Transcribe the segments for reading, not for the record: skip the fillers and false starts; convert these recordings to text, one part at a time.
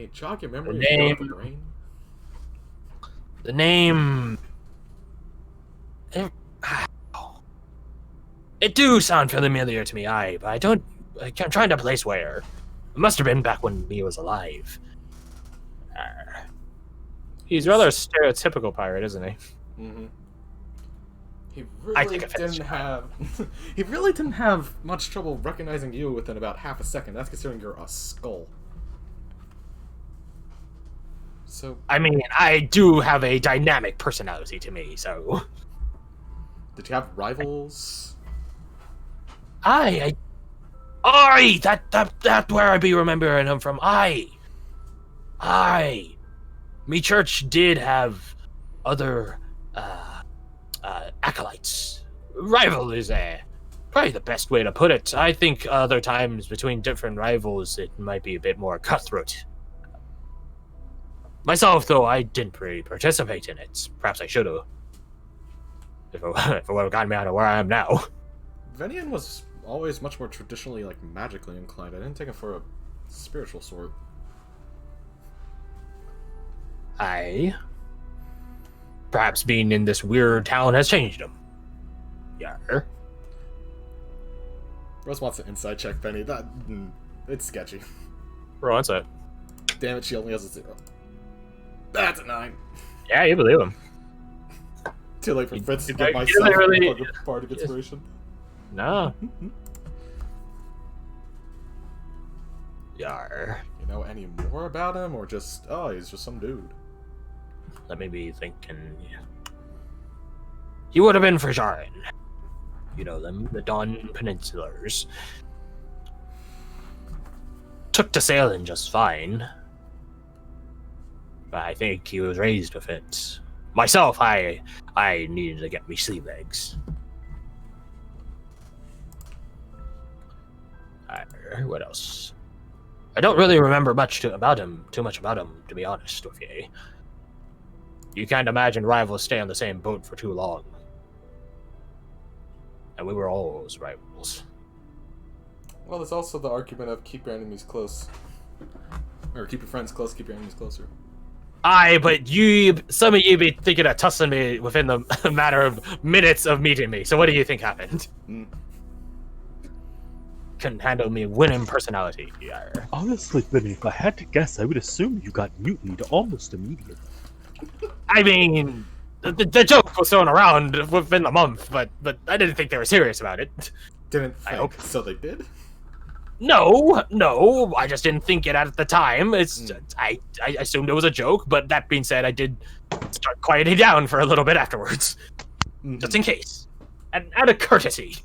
Can you jog your memory The and fill name. up the brain? The name. It, it do sound familiar to me, aye, but I don't. I'm trying to place where. It must have been back when he was alive. He's rather a stereotypical pirate, isn't he? Mm-hmm. He I really think didn't have. He really didn't have much trouble recognizing you within about half a second. That's considering you're a skull. So. I mean, I do have a dynamic personality to me, so. Did you have rivals? Aye, that where I be remembering him from. Aye. Me church did have other acolytes. Rival is probably the best way to put it. I think other times between different rivals it might be a bit more cutthroat. Myself, though, I didn't really participate in it. Perhaps I should have. If it would have gotten me out of where I am now. Venian was always much more traditionally, like, magically inclined. I didn't take him for a spiritual sort. Perhaps being in this weird town has changed him. Yeah. Rose wants an inside check, Benny. It's sketchy. Bro, what's that? Damn it, she only has a 0. That's a 9. Yeah, you believe him. Too late for Fritz to you get myself literally- a part of inspiration. No. Yar. You know any more about him, or just, oh, he's just some dude? Let me be thinking. He would have been for Jaren. You know them, the Dawn Peninsulars. Took to sailing just fine. But I think he was raised with it. Myself, I needed to get me sea legs. What else? I don't really remember too much about him, to be honest with you. You can't imagine rivals stay on the same boat for too long. And we were always rivals. Well, there's also the argument of keep your enemies close. Or keep your friends close, keep your enemies closer. Aye, but some of you be thinking of tussling me within the matter of minutes of meeting me. So what do you think happened? Couldn't handle me winning personality. Yeah. Honestly, Benny, if I had to guess, I would assume you got mutinied almost immediately. I mean, the joke was thrown around within the month, but I didn't think they were serious about it. Didn't think, I hope. so they did? No, I just didn't think it at the time. I assumed it was a joke, but that being said, I did start quieting down for a little bit afterwards. Just in case. And out of courtesy.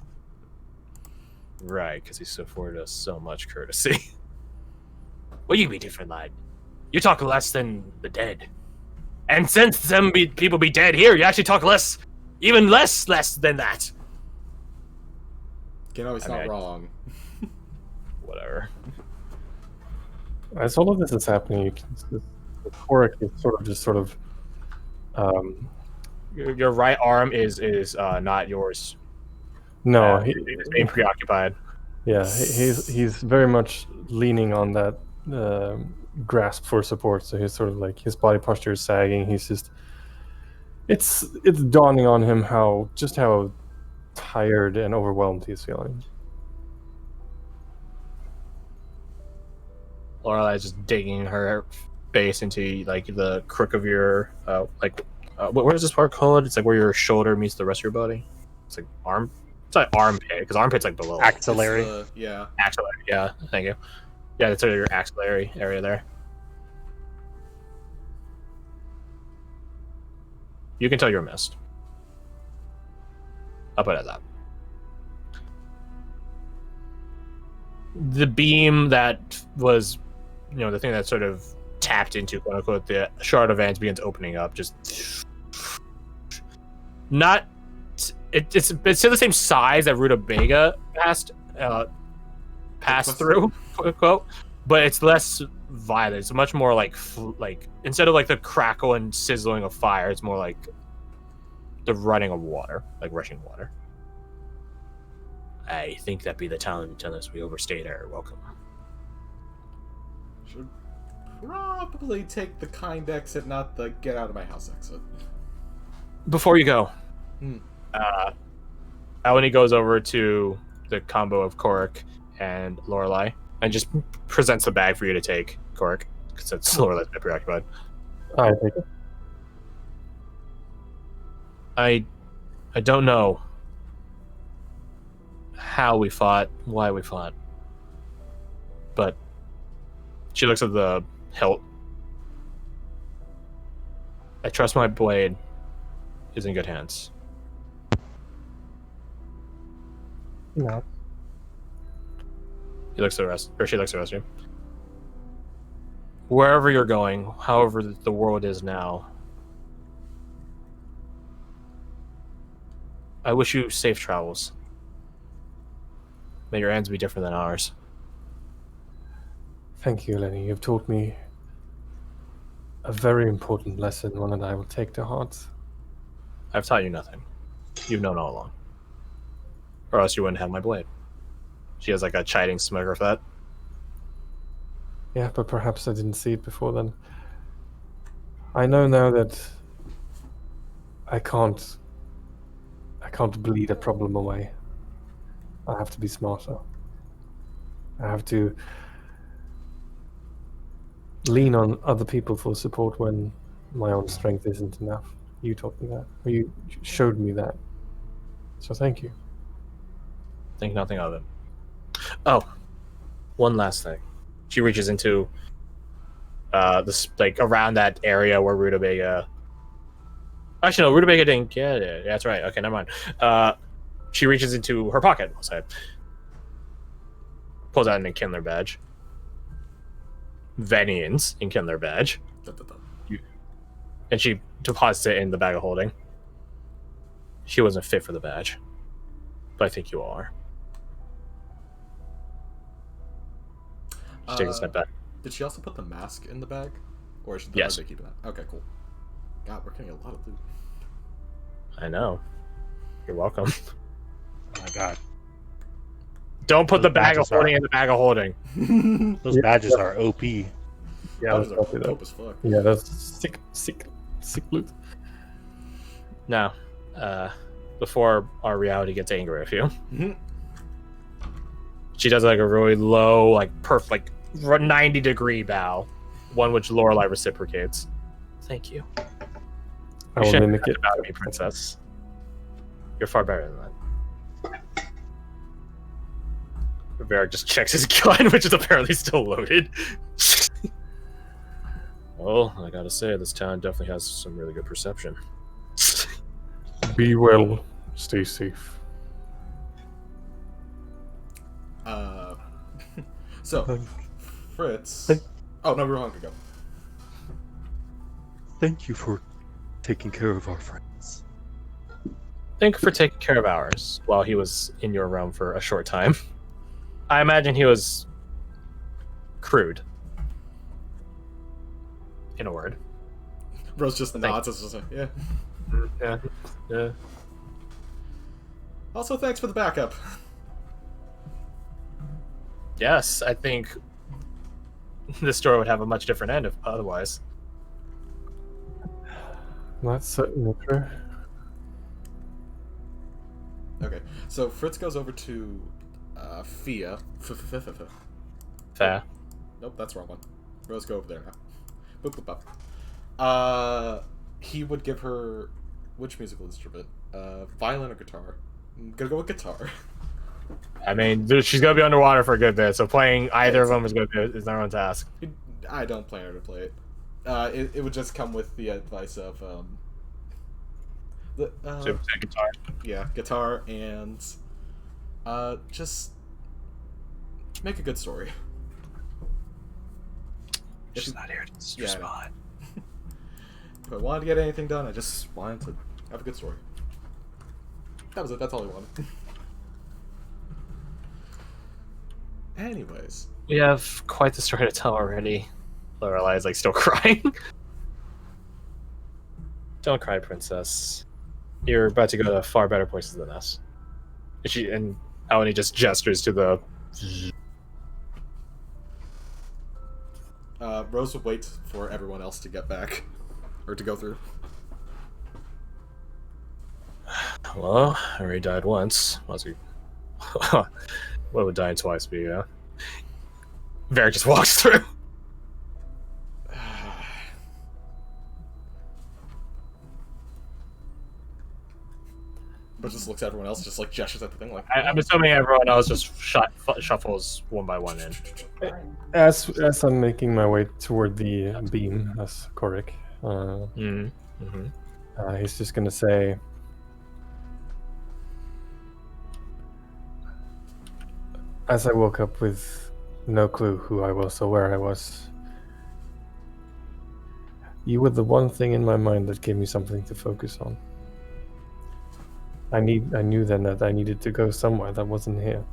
Right, because he's afforded us so much courtesy. Well, you be different, lad. You talk less than the dead. And since some people be dead here, you actually talk even less than that. You know, he's not wrong. Whatever. As all of this is happening, the Korik is sort of Your right arm is not yours. no, He's being preoccupied. yeah, he's very much leaning on that grasp for support. So he's sort of like his body posture is sagging. He's just it's dawning on him how tired and overwhelmed he's feeling. Lorelai is just digging her face into like the crook of your what is this part called? It's like where your shoulder meets the rest of your body. It's like arm. It's like armpit because armpit's like below. Axillary. Yeah. Axillary. Yeah. Thank you. Yeah, that's sort of your axillary area there. You can tell you're missed. I'll put it at that. The beam that was, the thing that sort of tapped into, quote unquote, the shard of Vans begins opening up. Just not. It's still the same size that Rutabaga passed through, quote unquote, but it's less violent. It's much more like instead of like the crackle and sizzling of fire, it's more like the running of water, like rushing water. I think that be the town unless we overstayed our welcome. Should probably take the kind exit, not the get out of my house exit. Before you go, Hmm. Eleni goes over to the combo of Korik and Lorelei and just presents the bag for you to take, Korik, since Lorelei's been preoccupied. I take it. I don't know how we fought, why we fought, but she looks at the hilt. I trust my blade is in good hands. No. He looks at the rest, or she looks at the rest of you. Wherever you're going, however the world is now, I wish you safe travels. May your ends be different than ours. Thank you, Lenny. You've taught me a very important lesson, one that I will take to heart. I've taught you nothing. You've known all along. Or else you wouldn't have my blade. She has like a chiding smirk of that. Yeah, but perhaps I didn't see it before then. I know now that I can't bleed a problem away. I have to be smarter. I have to lean on other people for support when my own strength isn't enough. You taught me that. Or you showed me that. So thank you. Think nothing of it. Oh, one last thing. She reaches into this, like, around that area where Rutabaga. Actually, no, Rutabaga didn't get it. Yeah, that's right. Okay, never mind. She reaches into her pocket. I'll say, pulls out an Enkindler badge. Venian's Enkindler badge. And she deposits it in the bag of holding. She wasn't fit for the badge, but I think you all are. She takes a step back. Did she also put the mask in the bag? Or should Yes. they keep it out? Okay, cool. God, we're getting a lot of loot. I know. You're welcome. Oh my god. Don't put Those the bag of badges holding in the bag of holding. Those badges are OP. Yeah, Those let's are not do dope that. as fuck. Yeah, that's sick loot. Now, before our reality gets angry with you, Mhm. she does like a really low, like perfect, like 90-degree bow, one which Lorelei reciprocates. Thank you. I will shouldn't mimic have it. to bow to me, princess. You're far better than that. Varric just checks his gun, which is apparently still loaded. Well, I gotta say, this town definitely has some really good perception. Be well. Stay safe. So, Fritz. Oh, no, Rohan can go. Thank you for taking care of our friends. Thank you for taking care of ours while he was in your realm for a short time. I imagine he was crude. In a word. Rose just Thank nods. It's just like, yeah. Yeah. Also, thanks for the backup. Yes, I think this story would have a much different end if otherwise. That's certainly true. Okay, so Fritz goes over to Fia. Fair. Nope, that's the wrong one. Rose, go over there now. Boop, boop, boop. He would give her which musical instrument? Violin or guitar? I'm gonna go with guitar. I mean, dude, she's gonna be underwater for a good bit, so playing either of them is no one's task. I don't plan her to play it. It would just come with the advice of So guitar. yeah, guitar and just make a good story. She's not here to Yeah, respond. If I wanted to get anything done, I just wanted to have a good story. That was it. That's all I wanted. Anyways. We have quite the story to tell already. Lorelei is like still crying. Don't cry, princess. You're about to go to far better places than us. And Eleni just gestures to the. Rose would wait for everyone else to get back. Or to go through. Well, I already died once. Must be... What would dying twice be, yeah? Varric just walks through. But just looks at everyone else, just like gestures at the thing, like. I'm assuming everyone else just shuffles one by one in. As I'm making my way toward the beam, that's Korik. He's just gonna say, as I woke up with no clue who I was or where I was, you were the one thing in my mind that gave me something to focus on. I knew then that I needed to go somewhere that wasn't here.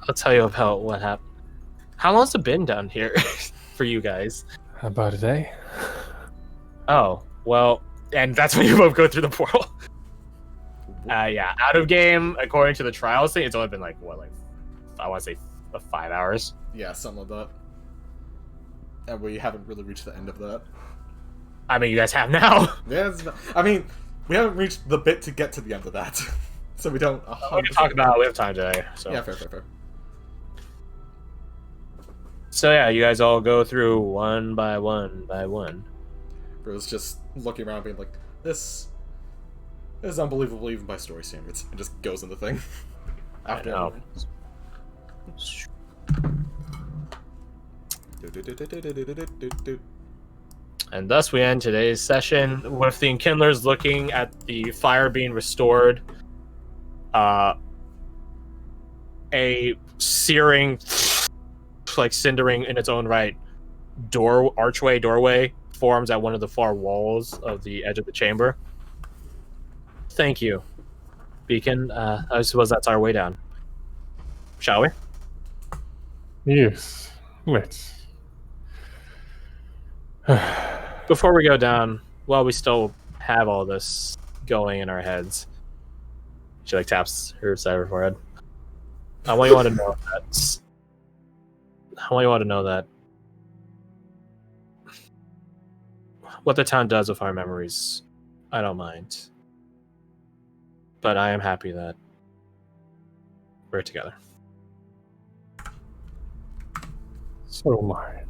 I'll tell you about what happened. How long's it been down here for you guys? About a day. Oh, well, and that's when you both go through the portal. Yeah, out of game, according to the trials thing, it's only been like, what, like, I want to say 5 hours? Yeah, something like that. And we haven't really reached the end of that. I mean, you guys have now. Yeah, I mean, we haven't reached the bit to get to the end of that. So we don't... We can talk about it. We have time today. So. Yeah, fair. So yeah, you guys all go through one by one by one. Bro's just looking around being like, this is unbelievable even by story standards. And just goes in the thing. After know. And thus we end today's session with the Enkindlers looking at the fire being restored. A searing, like cindering in its own right, doorway forms at one of the far walls of the edge of the chamber. Thank you, Beacon. I suppose that's our way down. Shall we? Yes, let's. Before we go down, while we still have all this going in our heads, she like taps her side of her forehead. I want you all to know that. I want you all to know that what the town does with our memories, I don't mind. But I am happy that we're together. So am I.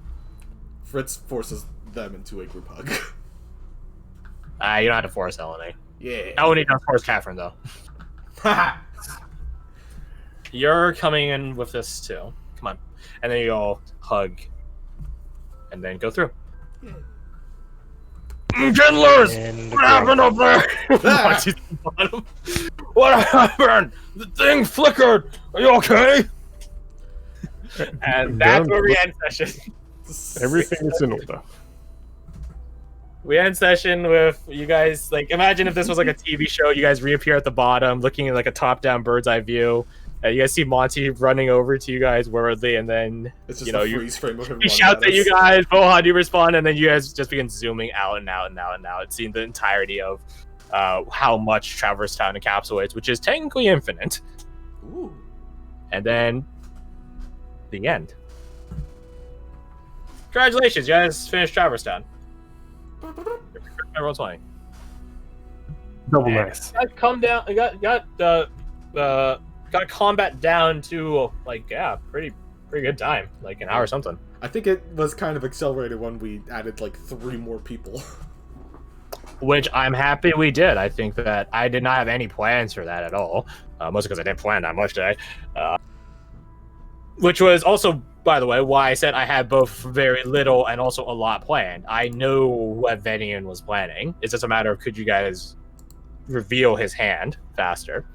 Fritz forces them into a group hug. You don't have to force Eleni. Yeah. Eleni does force Catherine, though. You're coming in with this, too. Come on. And then you all hug. And then go through. Kindlers! What happened up there? What happened? The thing flickered! Are you okay? And that's where we end session. Everything is in order. We end session with you guys, like, imagine if this was like a TV show, you guys reappear at the bottom, looking at like a top-down bird's eye view. You guys see Monty running over to you guys worriedly, and then, It's just a freeze frame of him he running shouts at you us. guys, Bohan, you respond, and then you guys just begin zooming out and out and out and out, seeing the entirety of how much Traverse Town encapsulates, which is technically infinite. Ooh. And then the end. Congratulations, you guys finished Traverse Town. I rolled 20. Double nice. Got come down. Got combat down to like pretty good time, like an hour or something. I think it was kind of accelerated when we added like 3 more people. Which I'm happy we did. I think that I did not have any plans for that at all, mostly because I didn't plan that much today. Which was also, by the way, why I said I had both very little and also a lot planned. I know what Venian was planning. It's just a matter of could you guys reveal his hand faster.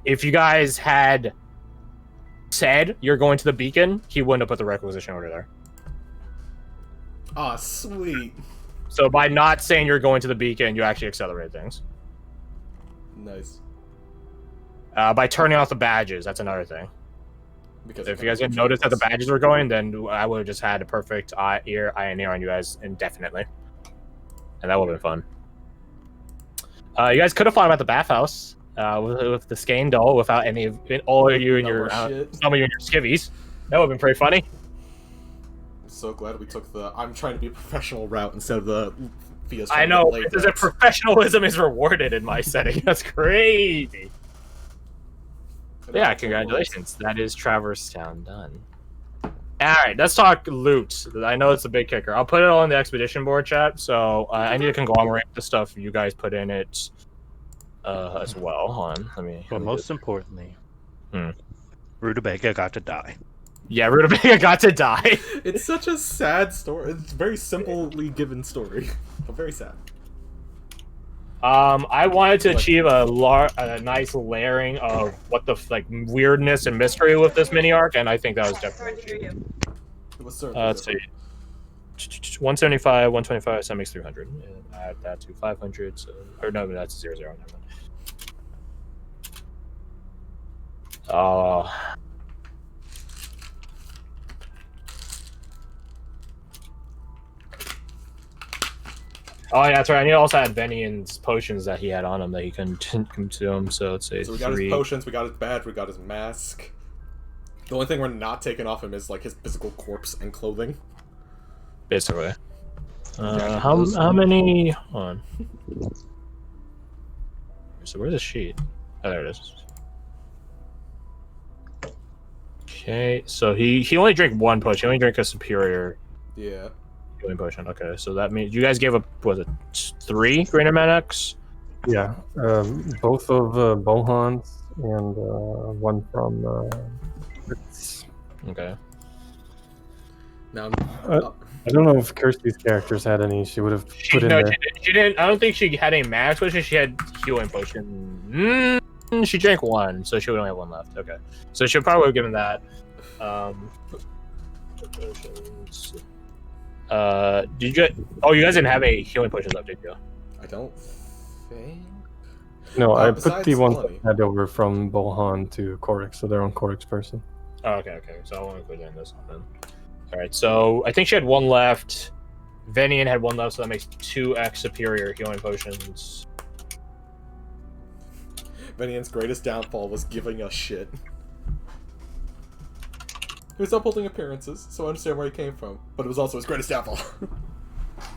If you guys had said you're going to the beacon, he wouldn't have put the requisition order there. Ah, sweet. So by not saying you're going to the beacon, you actually accelerate things. Nice. By turning off the badges, that's another thing. Because If you guys didn't notice that the badges were going, then I would have just had a perfect eye and ear on you guys indefinitely. And that would have been fun. You guys could have fought him at the bathhouse. with the Skane doll without any of all of you and No your more shit. some of you and your skivvies. That would have been pretty funny. I'm so glad we took the I'm trying to be a professional route instead of the Fia's I trying to know, get laid because route. professionalism is rewarded in my setting. That's crazy. Yeah, congratulations. That is Traverse Town done. Alright, let's talk loot. I know it's a big kicker. I'll put it all in the expedition board chat, so I need to conglomerate the stuff you guys put in it as well. Hold on, let me... But most importantly, Hmm. Rutabaga got to die. Yeah, Rutabaga got to die. It's such a sad story. It's a very simply given story, but very sad. I wanted to achieve a nice layering of what the weirdness and mystery with this mini arc, and I think that was definitely achieved. It was certainly Let's see. 175, 125, so that makes 300. And add that to 500, so... Or no, that's 0, 0. Never mind. Oh... Oh yeah, that's right. I need to also add Venian's potions that he had on him that he couldn't consume. So let's say So we got his potions, we got his badge, we got his mask. The only thing we're not taking off him is like his physical corpse and clothing. Basically. How many? Hold on. So where's the sheet? Oh, there it is. Okay, so he only drank one potion. He only drank a superior. Yeah. Healing potion. Okay, so that means you guys gave up, was it 3 Greater Manax? Yeah, both of Bohan's and one from Fritz. Okay. Now, I don't know if Kirsty's characters had any. She would have put in there. She didn't. I don't think she had any Manax potion. She had healing potion. She drank one, so she would only have one left. Okay, so she probably would have given that. Did you get? Oh, you guys didn't have a healing potion left, did you? I don't think. No, I put besides the ones Melanie. that had over from Bohan to Korix, so they're on Korix person. Oh, okay. So I want to put in this one then. All right, so I think she had one left. Venian had one left, so that makes 2x superior healing potions. Venian's greatest downfall was giving us shit. He was upholding appearances, so I understand where he came from. But it was also his greatest downfall.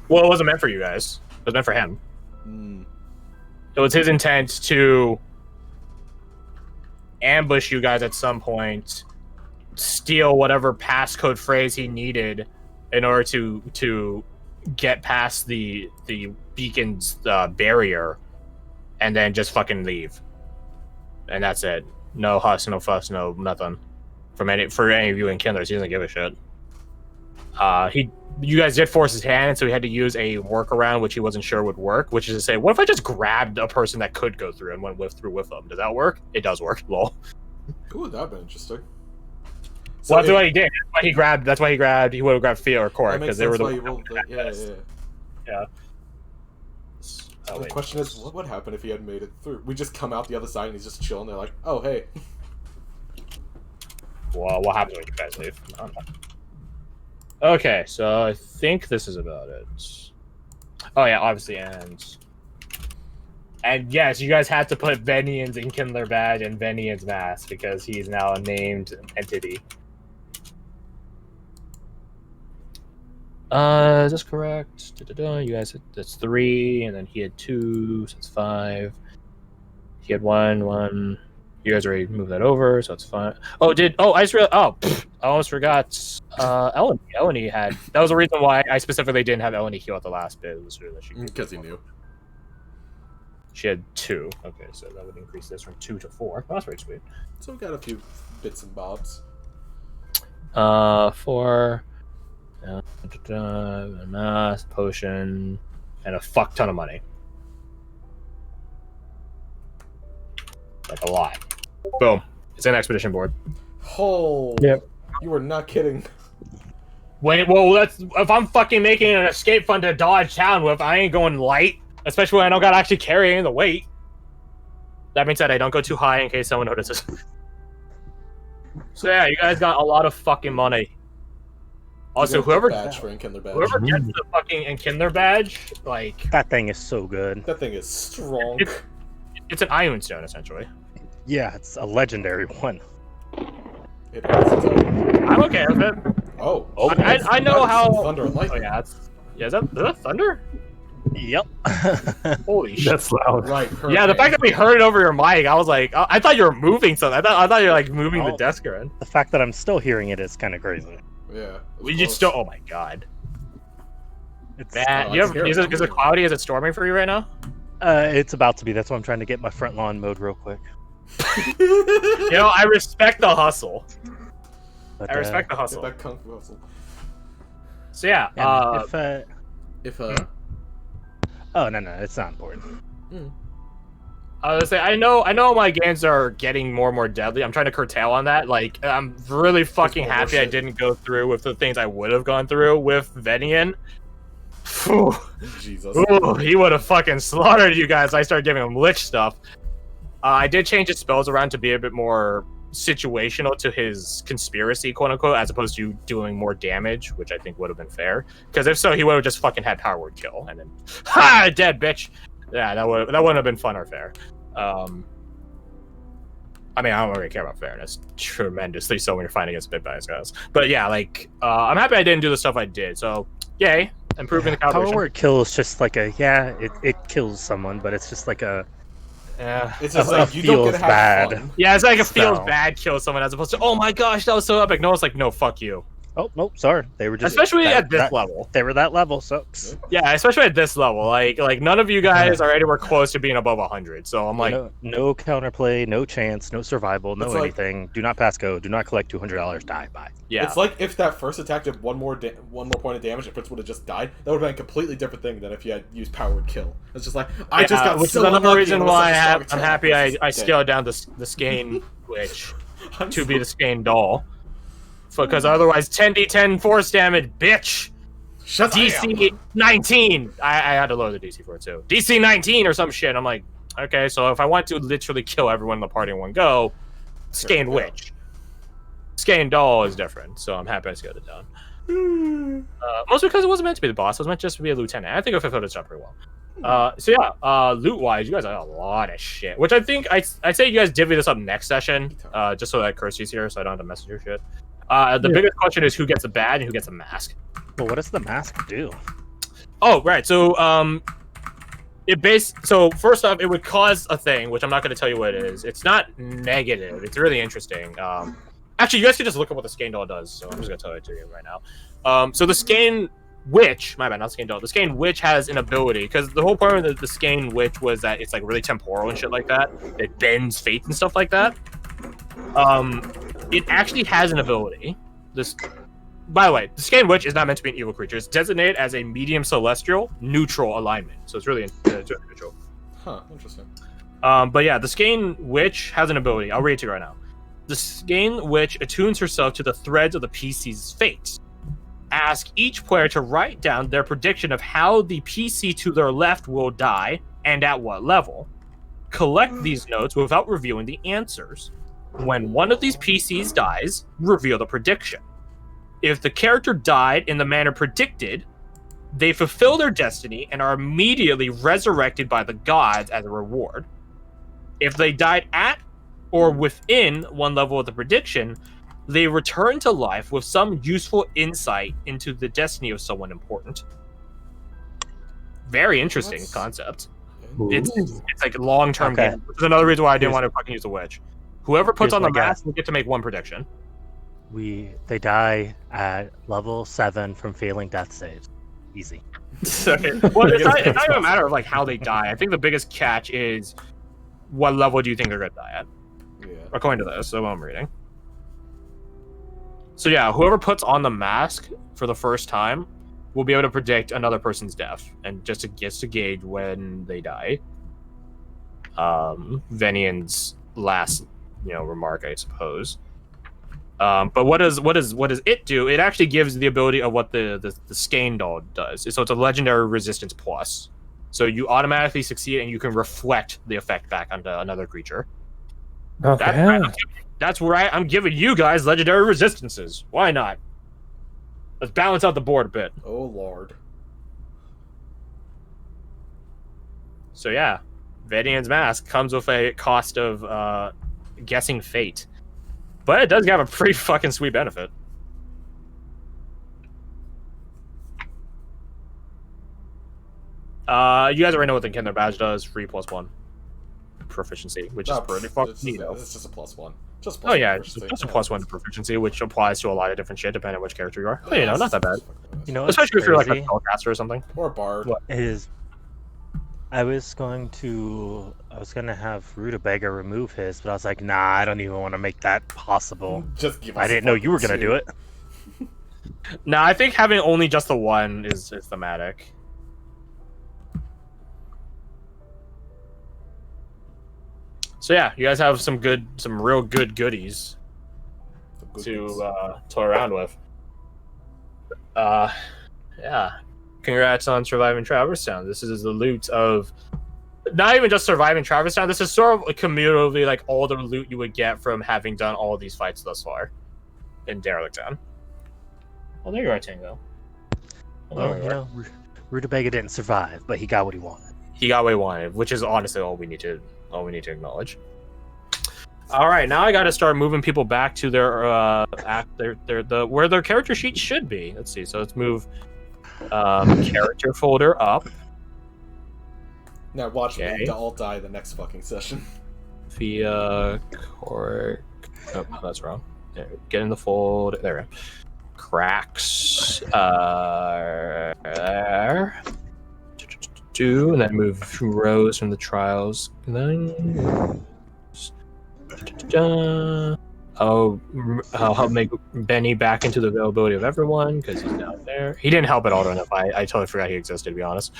Well, it wasn't meant for you guys. It was meant for him. It was his intent to ambush you guys at some point, steal whatever passcode phrase he needed in order to get past the beacon's barrier, and then just fucking leave. And that's it. No huss, no fuss, no nothing. For any of you and Kindlers, he doesn't give a shit. You guys did force his hand, so he had to use a workaround which he wasn't sure would work, which is to say, what if I just grabbed a person that could go through and went through with them? Does that work? It does work. Lol. Ooh, that'd been interesting. So well, that's what he did. That's why he grabbed. He would have grabbed Fia or Coric because they were Yeah. Oh, the question is, what would happen if he had made it through? We just come out the other side and he's just chilling there, like, oh hey. Well, what happens when you guys leave? I don't know. Okay, so I think this is about it. Oh yeah, obviously, and yes, you guys had to put Venian's Inkindler badge and Venian's mask because he's now a named entity. Is this correct? You guys, that's 3, and then he had 2, so it's 5. He had 1. You guys already moved that over, so it's fine. I just realized. I almost forgot. Eleni had. That was the reason why I specifically didn't have Eleni heal at the last bit. Because he knew. She had 2. Okay, so that would increase this from 2 to 4. Oh, that's pretty sweet. So we got a few bits and bobs. 4. A mask, potion, and a fuck ton of money. Like a lot. Boom. It's an expedition board. Oh. Yep. You were not kidding. Wait, well, that's if I'm fucking making an escape fund to dodge town with, I ain't going light. Especially when I don't gotta actually carry any of the weight. That being said, I don't go too high in case someone notices. So yeah, you guys got a lot of fucking money. Also, whoever gets the fucking Enkindler badge, like that thing is so good. That thing is strong. It's an Ion Stone, essentially. Yeah, it's a legendary one. It is. I'm okay with it. Oh. I know how. Thunder and Oh lightning. yeah, is that thunder? Yep. Holy shit! That's loud. Right. Yeah, the fact that we heard it over your mic, I was like, I thought you were moving something. I thought you were like moving the Oh. desk around. The fact that I'm still hearing it is kind of crazy. Yeah. We just still. Oh my god. It's Man, I can hear it. is it cloudy? Is it storming for you right now? it's about to be. That's why I'm trying to get my front lawn mowed real quick. You know, I respect the hustle. But, I respect the Get hustle. that kung fu hustle. So yeah, If oh no, it's not important. I was gonna say, I know my games are getting more and more deadly. I'm trying to curtail on that. Like, I'm really fucking more happy I shit. didn't go through with the things I would have gone through with Venian. Phew. Jesus. Ooh, he would have fucking slaughtered you guys. I started giving him lich stuff. I did change his spells around to be a bit more situational to his conspiracy, quote unquote, as opposed to doing more damage, which I think would have been fair. Because if so, he would have just fucking had power word kill and then, ha, dead bitch. Yeah, that wouldn't have been fun or fair. I mean, I don't really care about fairness tremendously so when you're fighting against big guys. But yeah, like, I'm happy I didn't do the stuff I did. So, yay, improving the Power calibration. word kill is just like it kills someone, but it's just like a Yeah. It's just That like you don't get to feels have bad. fun. Yeah, it's like it feels So- bad kill someone as opposed to, oh my gosh, that was so epic. No, it's like, no, fuck you. oh nope, sorry, they were just Especially that- at this that- level. They were that level, so psst. Yeah, especially at this level. Like none of you guys are anywhere close to being above 100. So I'm like, no counterplay, no chance, no survival, no It's like- anything. Do not pass go. Do not collect $200. Die. Bye. yeah. It's like if that first attack did one more point of damage and Prince would have just died. That would have been a completely different thing than if you had used powered kill. It's just like I just got which so is another unlucky reason and it was why such a strong I'm attack. happy I Dead. scaled down the Skane Witch I'm to be so- the Skane Doll. Because otherwise 10d10 force damage, bitch! Shut DC 19! I had to lower the DC for it too. DC 19 or some shit. I'm like, okay, so if I want to literally kill everyone in the party in one go, Skane Yeah. Witch. Skane Doll is different, so I'm happy I scaled it down. Mostly because it wasn't meant to be the boss, it was meant just to be a lieutenant. I think I fulfilled its job pretty well. So yeah, loot-wise, you guys have a lot of shit. Which I think, I say you guys divvy this up next session, just so that Kirsty's here, so I don't have to message her shit. The biggest question is who gets a badge and who gets a mask. Well, what does the mask do? Oh, right. So, so first off, it would cause a thing, which I'm not going to tell you what it is. It's not negative. It's really interesting. Actually, you guys can just look up what the Skane Doll does. So I'm just going to tell it to you right now. So the Skane Witch, my bad, not Skane Doll. The Skane Witch has an ability, because the whole point of the Skane Witch was that it's like really temporal and shit like that. It bends fate and stuff like that. It actually has an ability. By the way, the Skane Witch is not meant to be an evil creature. It's designated as a medium celestial neutral alignment. So it's really neutral. Huh, interesting. But yeah, the Skane Witch has an ability. I'll read it to you right now. The Skane Witch attunes herself to the threads of the PC's fate. Ask each player to write down their prediction of how the PC to their left will die and at what level. Collect these notes without revealing the answers. When one of these PCs dies, reveal the prediction. If the character died in the manner predicted, they fulfill their destiny and are immediately resurrected by the gods as a reward. If they died at or within one level of the prediction, they return to life with some useful insight into the destiny of someone important. Very interesting concept. It's like a long-term Okay. game. Which is another reason why I didn't want to fucking use a witch. Whoever puts Here's on the my guess. mask will get to make one prediction. They die at level 7 from failing death saves. Easy. Well, it's not even a matter of like how they die. I think the biggest catch is what level do you think they're gonna die at? Yeah. According to this, so I'm reading. So yeah, whoever puts on the mask for the first time will be able to predict another person's death, and just to gauge when they die. Venian's last, remark, I suppose. But what does it do? It actually gives the ability of what the Skane Doll does. So it's a legendary resistance plus. So you automatically succeed, and you can reflect the effect back onto another creature. Not bad. That's right. I'm giving you guys legendary resistances. Why not? Let's balance out the board a bit. Oh lord. So yeah, Vedian's Mask comes with a cost of guessing fate. But it does have a pretty fucking sweet benefit. You guys already know what the Kinder badge does. Free +1 proficiency, which is pretty fucking neat. It's just a +1. Just oh yeah, just a +1 to proficiency, which applies to a lot of different shit depending on which character you are. But, you know, not that bad. You know, especially if you're like a spellcaster or something. Or a bard. What is? I was gonna have Rutabaga remove his, but I was like, nah, I don't even want to make that possible. Just give us I didn't know you were gonna do it. No, I think having only just the one is thematic. So yeah, you guys have some real good goodies to toy around with. Yeah. Congrats on surviving Traverse Town. This is the loot of not even just surviving Traverse Town. This is sort of cumulatively like all the loot you would get from having done all of these fights thus far in Derelict Town. Oh, there you are, Tango. Well, you know, Rutabaga didn't survive, but he got what he wanted. He got what he wanted, which is honestly all we need to acknowledge. All right, now I got to start moving people back to their where their character sheet should be. Let's see. So let's move character folder up. Now watch me all die the next fucking session. Via cork. Oh, that's wrong. There, get in the fold. There we go. Cracks. There. And then move rows from the trials. I'll help make Benny back into the availability of everyone because he's down there. He didn't help at all enough. I totally forgot he existed, to be honest.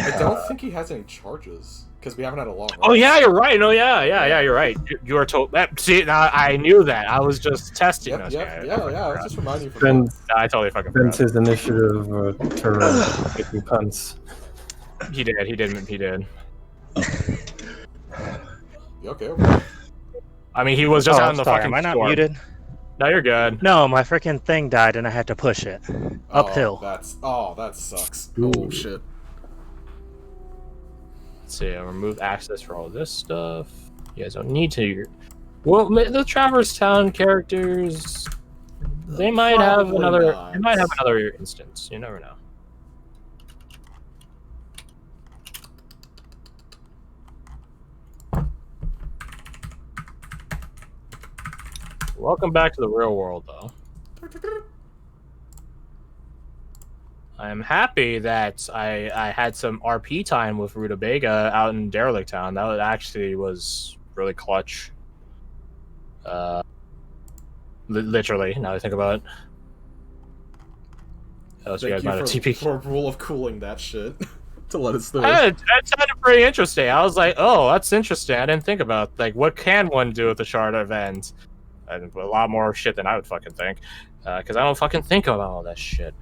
I don't think he has any charges because we haven't had a long run. Oh yeah, you're right. No, yeah, you're right. You are told. See, now I knew that. I was just testing. Yeah. I was just reminding you. I totally fucking forgot. His initiative turn taking punts. He did. Okay. I mean, he was just out in the fucking Am I not storm. muted? No, you're good. No, my freaking thing died and I had to push it uphill. That sucks. Ooh. Oh shit. Let's see. I'll remove access for all this stuff. You guys don't need to. Well, the Traverse Town characters, they might have another. They might have another instance. You never know. Welcome back to the real world, though. I'm happy that I had some RP time with Rutabaga out in Derelict Town. That actually was really clutch. Literally, now that I think about it. Thank you for rule of cooling that shit to let us know. That sounded pretty interesting. I was like, oh, that's interesting. I didn't think about like what can one do with the shard event. And a lot more shit than I would fucking think, because I don't fucking think about all that shit.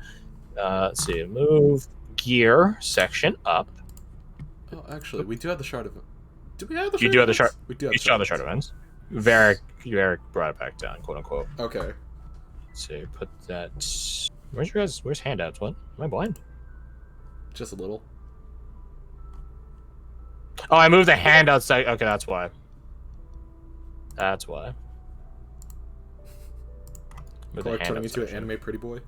Let's see, move gear section up. Oh, actually, we do have the shard event. Do we have the? You do have the shard. We do have you still have the shard events. Varric brought it back down, quote unquote. Okay. Let's see, put that. Where's handouts? What? Am I blind? Just a little. Oh, I moved the handouts. Okay, that's why. That's why. Clark turning into an anime pretty boy.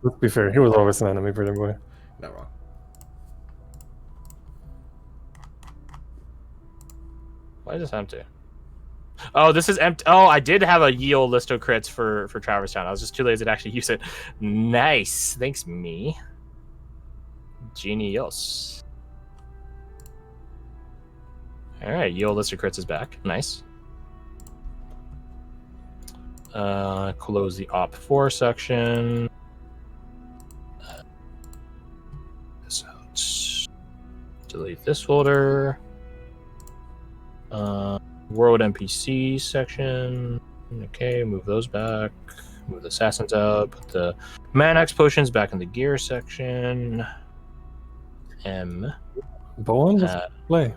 Let's be fair, he was always an anime pretty boy. Not wrong. Why is this empty? Oh, this is empty. Oh, I did have a yield list of crits for Traverse Town. I was just too lazy to actually use it. Nice. Thanks, me. Genius. Alright, yield list of crits is back. Nice. Close the op4 section. This out. Delete this folder. World NPC section. Okay, move those back. Move the assassins out. Put the Manax potions back in the gear section. Bowen, play.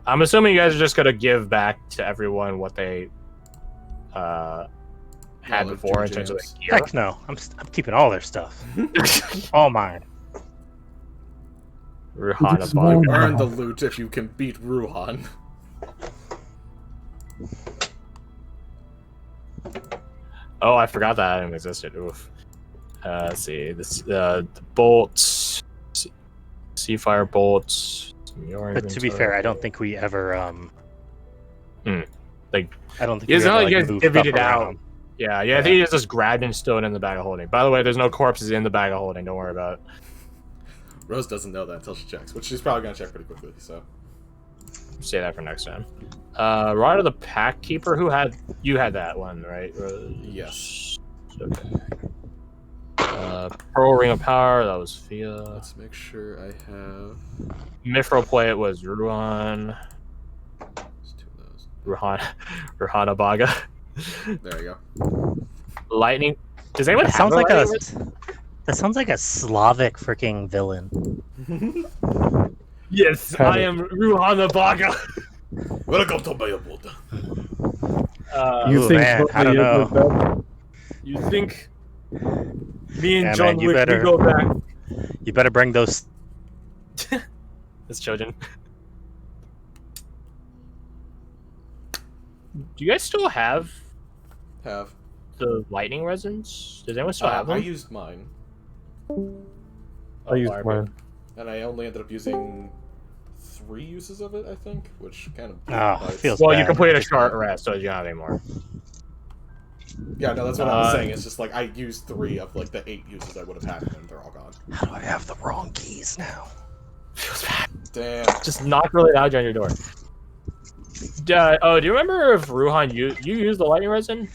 I'm assuming you guys are just gonna give back to everyone what they had before in terms of like gear. Heck no, I'm keeping all their stuff. All mine. Ruhana It's Bug. more- Earn the loot if you can beat Ruhan. Oh, I forgot that item existed. Oof. Let's see. This the bolts, sea fire bolts. But to be fair, I don't think we ever Like, I don't think it's we not ever like you guys moved divvied stuff it out. around. Yeah, I think you just grabbed and stowed in the bag of holding. By the way, there's no corpses in the bag of holding. Don't worry about it. Rose doesn't know that until she checks, which she's probably gonna check pretty quickly. So Say that for next time. Ryder the Pack Keeper. You had that one, right? yes, Okay. Pearl Ring of Power. That was Fia. let's make sure I have. Mithril Plate was Ruan. There's two of those. Ruhana Baga. There you Lightning. Does anyone That have sounds like lightning a wrist? that sounds like a Slavic freaking villain. go. Yes, Have I it. am Ruhana Baga. Welcome to my world. You Ooh, think man, I don't Bobby is know. like that? You think me and Yeah, John man, you Wick better- we go back? You better bring those. It's children. Do you guys still have Have. the lightning resins? Does anyone still have I them? used mine, I used Barbara. mine. and I only ended up using 3 uses of it, I think, which kind of. Oh, feels Well, bad. you completed a short rest, so you don't have any more. Yeah, no, that's what I was saying. It's just like I used 3 of like the 8 uses I would have had, and then they're all gone. How do I have the wrong keys now? Feels bad. Damn. Just knock really loud on your door. Do you remember if Ruhan you used the lightning resin?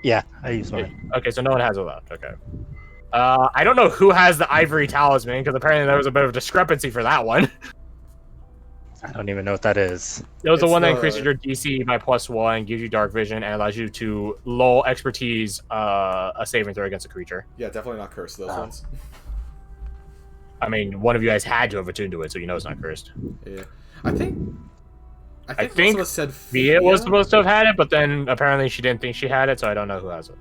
Yeah, I use mine. Okay, so no one has it left. Okay. I don't know who has the ivory talisman because apparently there was a bit of discrepancy for that one. I don't even know what that is. It was the It's one that the- increases your DC by +1, gives you dark vision, and allows you to lull expertise a saving throw against a creature. Yeah, definitely not cursed, those Oh. ones. I mean, one of you guys had to have attuned to it, so you know it's not cursed. Yeah. I think I think most of us said Via was Fia. supposed to have had it, but then apparently she didn't think she had it, so I don't know who has it.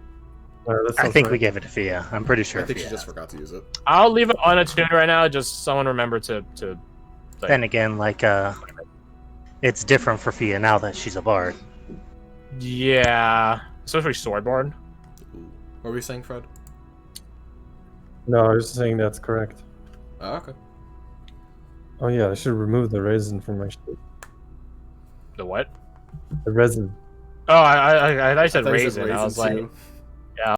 That I sounds think right. we gave it to Fia. I'm pretty sure. I think she Fia just has it. forgot to use it. I'll leave it unattuned right now, just someone remember to Then again, like it's different for Fia now that she's a bard. yeah, especially Swordborn. Ooh. What were you saying, Fred? No, I was saying that's correct. Oh, okay. Oh yeah, I should remove the resin from my shit. The what? The resin. Oh, I said I thought you raisin. I was like, too.